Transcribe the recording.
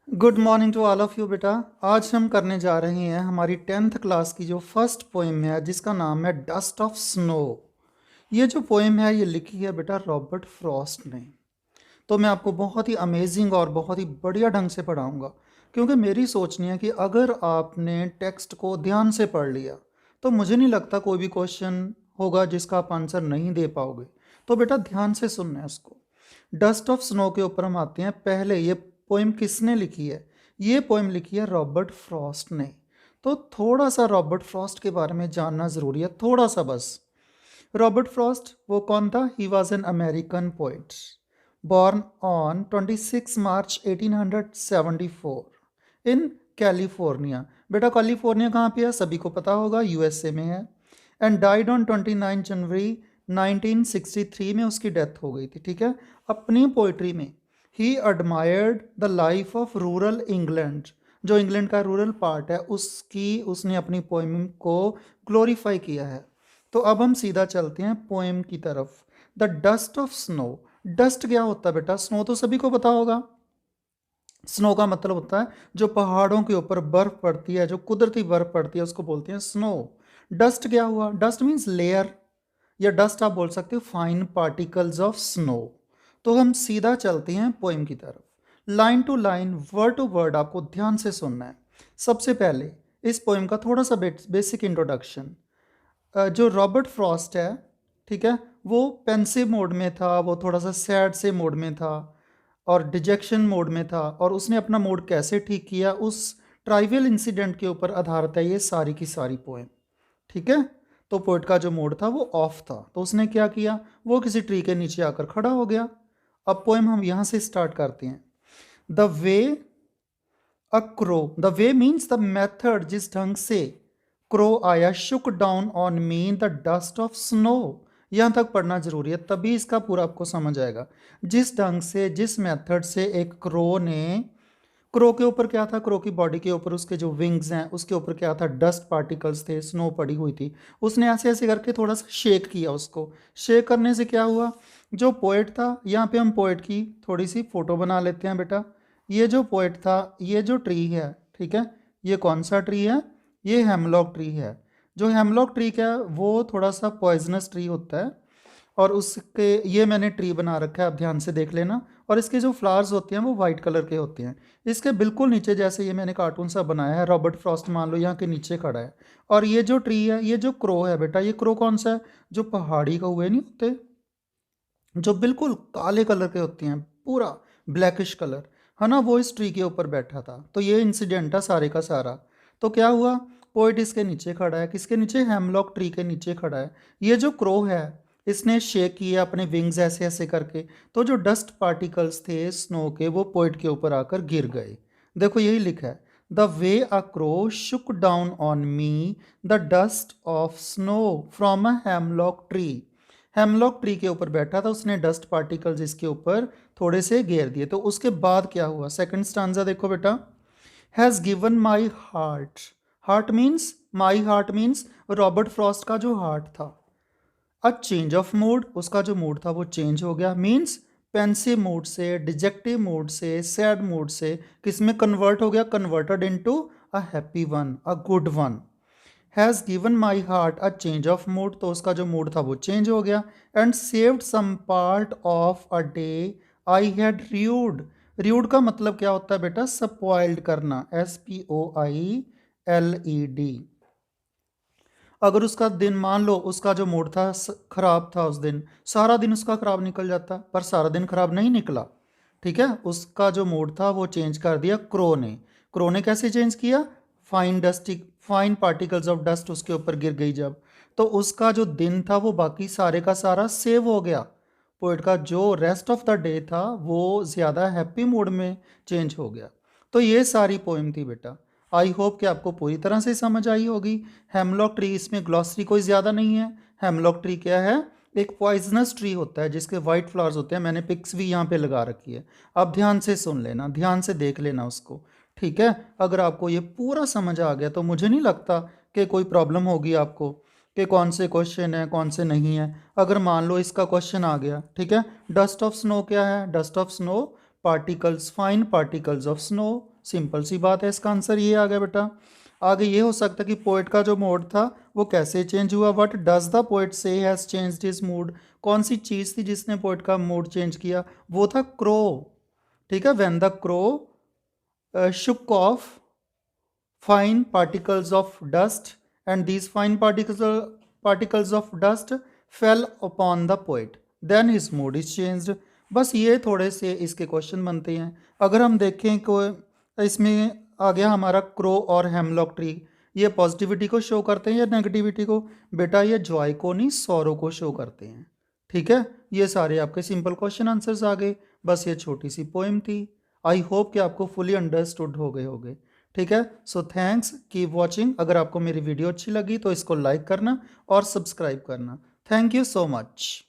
Good morning to all of you बेटा। आज हम करने जा रहे हैं हमारी 10th क्लास की जो फर्स्ट पोएम है जिसका नाम है डस्ट ऑफ स्नो। ये जो पोएम है ये लिखी है बेटा रॉबर्ट फ्रॉस्ट ने। तो मैं आपको बहुत ही अमेजिंग और बहुत ही बढ़िया ढंग से पढ़ाऊंगा, क्योंकि मेरी सोचनी है कि अगर आपने टेक्स्ट को ध्यान से पढ़ लिया तो मुझे नहीं लगता कोई भी क्वेश्चन होगा जिसका आप आंसर नहीं दे पाओगे। तो बेटा ध्यान से सुनना है इसको। डस्ट ऑफ स्नो के ऊपर हम आते हैं। पहले ये पोएम किसने लिखी है? ये पोएम लिखी है रॉबर्ट फ्रॉस्ट ने। तो थोड़ा सा रॉबर्ट फ्रॉस्ट के बारे में जानना ज़रूरी है, थोड़ा सा बस। रॉबर्ट फ्रॉस्ट वो कौन था? He was an American poet born on 26 March 1874 in California. बेटा कैलिफोर्निया कहाँ पे है? सभी को पता होगा, यूएसए में है। एंड डाइड ऑन 29 जनवरी 1963 में उसकी डेथ हो गई थी। ठीक है। अपनी पोइट्री में he admired the life of rural England, जो इंग्लैंड का रूरल पार्ट है उसकी उसने अपनी पोएम को ग्लोरीफाई किया है। तो अब हम सीधा चलते हैं पोएम की तरफ। The dust of snow. Dust क्या होता है बेटा? स्नो तो सभी को पता होगा। स्नो का मतलब होता है जो पहाड़ों के ऊपर बर्फ पड़ती है, जो कुदरती बर्फ पड़ती है उसको बोलते हैं स्नो। डस्ट क्या हुआ? डस्ट मीन्स लेयर, या डस्ट आप बोल सकते हो फाइन पार्टिकल्स ऑफ स्नो। तो हम सीधा चलते हैं पोएम की तरफ। Line to line, word to word आपको ध्यान से सुनना है। सबसे पहले इस पोएम का थोड़ा सा बेसिक इंट्रोडक्शन। जो रॉबर्ट फ्रॉस्ट है, ठीक है, वो पेंसिव मोड में था, वो थोड़ा सा सैड से मोड में था और डिजेक्शन मोड में था। और उसने अपना मूड कैसे ठीक किया उस ट्राइवियल इंसिडेंट के ऊपर आधारित है ये सारी की सारी पोएम। ठीक है। तो पोइट का जो मूड था वो ऑफ था, तो उसने क्या किया? वो किसी ट्री के नीचे आकर खड़ा हो गया। अब पोएम हम यहाँ से स्टार्ट करते हैं। The way a crow, the way means the method, जिस ढंग से क्रो आया, शुक down on me the dust of snow. यहाँ तक पढ़ना जरूरी है, तभी इसका पूरा आपको समझ आएगा। जिस ढंग से, जिस मेथड से एक क्रो ने, क्रो के ऊपर क्या था? क्रो की बॉडी के ऊपर उसके जो विंग्स हैं उसके ऊपर क्या था? डस्ट पार्टिकल्स थे, स्नो पड़ी हुई थी। उसने ऐसे ऐसे करके थोड़ा सा शेक किया उसको। शेक करने से क्या हुआ? जो पोएट था, यहाँ पे हम पोएट की थोड़ी सी फोटो बना लेते हैं बेटा। ये जो पोएट था, ये जो ट्री है, ठीक है, ये कौन सा ट्री है? ये हेमलॉक ट्री है। जो हेमलॉक ट्री क्या है, वो थोड़ा सा पॉइजनस ट्री होता है। और उसके ये मैंने ट्री बना रखा है, आप ध्यान से देख लेना। और इसके जो फ्लावर्स होते हैं वो वाइट कलर के होते हैं। इसके बिल्कुल नीचे, जैसे ये मैंने कार्टून सा बनाया है, रॉबर्ट फ्रॉस्ट मान लो यहाँ के नीचे खड़ा है। और ये जो ट्री है, ये जो क्रो है बेटा, ये क्रो कौन सा है? जो पहाड़ी कौवे नहीं होते, जो बिल्कुल काले कलर के होते हैं, पूरा ब्लैकिश कलर, है ना, वो इस ट्री के ऊपर बैठा था। तो ये इंसिडेंट था सारे का सारा। तो क्या हुआ? पोइट इसके नीचे खड़ा है। किसके नीचे? हेमलॉक ट्री के नीचे खड़ा है। ये जो क्रो है, इसने शेक किया अपने विंग्स ऐसे ऐसे करके, तो जो डस्ट पार्टिकल्स थे स्नो के वो पोइट के ऊपर आकर गिर गए। देखो यही लिखा है, the way a crow Shuk down on me the dust of snow from a hemlock tree. Hemlock tree के ऊपर बैठा था, उसने डस्ट पार्टिकल्स इसके ऊपर थोड़े से घेर दिए। तो उसके बाद क्या हुआ? सेकंड स्टांजा देखो बेटा। Has given my heart. Heart means, my heart means Robert Frost का जो हार्ट था। अ चेंज ऑफ मूड, उसका जो मूड था वो चेंज हो गया। मीन्स पेंसिव मूड से, डिजेक्टिव मूड से, सैड मूड से किस में कन्वर्ट हो गया? Converted into a happy one, a good one. Has given my heart a change of mood, तो उसका जो मूड था वो चेंज हो गया। And saved some part of a day I had rued. Rued का मतलब क्या होता है बेटा? स्पॉइल्ड करना, SPOILED। अगर उसका दिन, मान लो उसका जो मूड था खराब था उस दिन, सारा दिन उसका खराब निकल जाता, पर सारा दिन खराब नहीं निकला। ठीक है। उसका जो मूड था वो चेंज कर दिया क्रो ने। क्रो ने कैसे चेंज किया? Fine dusty, fine particles of dust उसके ऊपर गिर गई जब, तो उसका जो दिन था वो बाकी सारे का सारा सेव हो गया। पोइट का जो रेस्ट ऑफ द डे था वो ज़्यादा हैप्पी मूड में चेंज हो गया। तो ये सारी पोइम थी बेटा। आई होप कि आपको पूरी तरह से समझ आई होगी। हेमलॉक ट्री, इसमें ग्लॉसरी कोई ज़्यादा नहीं है। हेमलॉक ट्री क्या है? एक पॉइजनस ट्री होता है जिसके वाइट फ्लावर्स होते हैं। मैंने पिक्स भी यहाँ पे लगा रखी है, आप ध्यान से सुन लेना, ध्यान से देख लेना उसको। ठीक है। अगर आपको ये पूरा समझ आ गया तो मुझे नहीं लगता कि कोई प्रॉब्लम होगी आपको कि कौन से क्वेश्चन है कौन से नहीं है। अगर मान लो इसका क्वेश्चन आ गया, ठीक है, डस्ट ऑफ स्नो क्या है? Dust of snow particles, fine particles of snow. Simple सी बात है, इसका आंसर ये आ गया बेटा। आगे ये हो सकता है कि पोएट का जो मूड था वो कैसे चेंज हुआ। व्हाट डज द पोएट से हैज़ चेंज्ड हिज मूड। कौन सी चीज़ थी जिसने पोएट का मूड चेंज किया, वो था क्रो। ठीक है, when the crow shook off fine particles of dust and these fine particles of dust fell upon the poet, then his mood is changed। बस ये थोड़े से इसके क्वेश्चन बनते हैं। अगर हम देखें को इसमें आ गया हमारा क्रो और हेमलॉक ट्री, ये पॉजिटिविटी को शो करते हैं या नेगेटिविटी को। बेटा ये जॉय को नहीं, सौरो को शो करते हैं। ठीक है, ये सारे आपके सिंपल क्वेश्चन आंसर्स आ गए। बस ये छोटी सी पोएम थी। आई होप कि आपको फुली अंडरस्टूड हो गए होंगे। ठीक है, सो थैंक्स, कीप वॉचिंग। अगर आपको मेरी वीडियो अच्छी लगी तो इसको लाइक करना और सब्सक्राइब करना। Thank you so much.